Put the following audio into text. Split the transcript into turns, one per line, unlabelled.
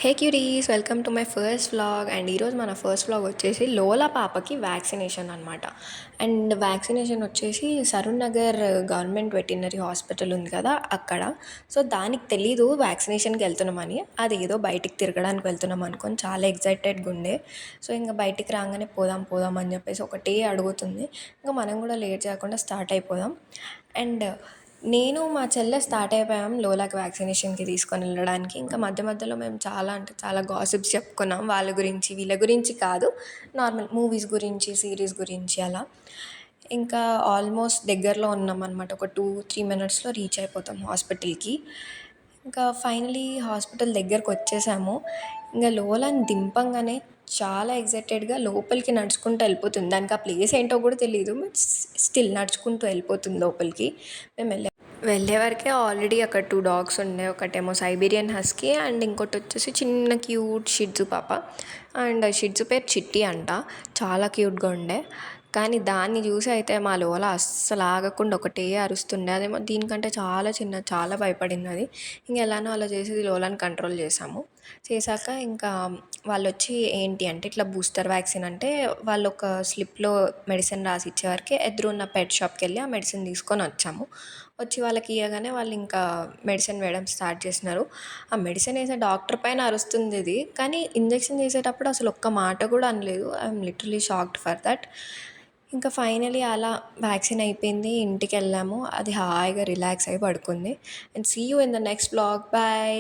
Hey cure is, welcome to my first vlog. And ఈరోజు మన first vlog వచ్చేసి లోలా పాపకి వ్యాక్సినేషన్ అనమాట. అండ్ వ్యాక్సినేషన్ వచ్చేసి Saroor Nagar government veterinary hospital ఉంది కదా అక్కడ. సో దానికి తెలీదు వ్యాక్సినేషన్కి వెళ్తున్నామని, అది ఏదో బయటికి తిరగడానికి వెళ్తున్నాం అనుకొని చాలా ఎగ్జైటెడ్గా ఉండే. సో ఇంకా బయటికి రాగానే పోదాం పోదాం అని చెప్పేసి ఒకటే అడుగుతుంది. ఇంకా మనం కూడా లేట్ చేయకుండా స్టార్ట్ అయిపోదాం. అండ్ నేను మా చెల్లె స్టార్ట్ అయిపోయాం లోలాకి వ్యాక్సినేషన్కి తీసుకొని వెళ్ళడానికి. ఇంకా మధ్య మధ్యలో మేము చాలా అంటే చాలా గాసిప్స్ చెప్పుకున్నాం, వాళ్ళ గురించి వీళ్ళ గురించి కాదు, నార్మల్ మూవీస్ గురించి సిరీస్ గురించి అలా. ఇంకా ఆల్మోస్ట్ దగ్గరలో ఉన్నాం అనమాట, ఒక 2-3 మినిట్స్లో రీచ్ అయిపోతాం హాస్పిటల్కి. ఇంకా ఫైనలీ హాస్పిటల్ దగ్గరకు వచ్చేసాము. ఇంకా లోలాని దింపంగానే చాలా ఎగ్జైటెడ్గా లోపలికి నడుచుకుంటూ వెళ్ళిపోతుంది. దానికి ఆ ప్లేస్ ఏంటో కూడా తెలియదు, బట్ స్టిల్ నడుచుకుంటూ వెళ్ళిపోతుంది లోపలికి. మేము వెళ్ళే వరకే ఆల్రెడీ అక్కడ 2 డాగ్స్ ఉండే. ఒకటేమో సైబీరియన్ హస్కీ అండ్ ఇంకోటి వచ్చేసి చిన్న క్యూట్ షిట్జు పాప. అండ్ షిట్జు పేరు చిట్టి అంట, చాలా క్యూట్గా ఉండే. కానీ దాన్ని చూసి అయితే మా లోలా అస్సలు ఆగకుండా ఒకటే అరుస్తుండే. అదేమో దీనికంటే చాలా చిన్న, చాలా భయపడింది అది. ఇంక ఎలానో అలా చేసేది లోలాని కంట్రోల్ చేశాక ఇంకా వాళ్ళు వచ్చి ఏంటి అంటే ఇట్లా బూస్టర్ వ్యాక్సిన్ అంటే వాళ్ళు ఒక స్లిప్లో మెడిసిన్ రాసి ఇచ్చేవరకే ఎదురున్న పెట్ షాప్కి వెళ్ళి ఆ మెడిసిన్ తీసుకొని వచ్చి వాళ్ళకి ఇవ్వగానే వాళ్ళు ఇంకా మెడిసిన్ వేయడం స్టార్ట్ చేసినారు. ఆ మెడిసిన్ వేసే డాక్టర్ పైన అరుస్తుంది ఇది, కానీ ఇంజెక్షన్ చేసేటప్పుడు అసలు ఒక్క మాట కూడా అనలేదు. I'm literally shocked for that. ఇంకా ఫైనలీ అలా వ్యాక్సిన్ అయిపోయింది, ఇంటికి వెళ్ళాము. అది హాయిగా రిలాక్స్ అయి పడుకుంది. And see you in the next blog. Bye.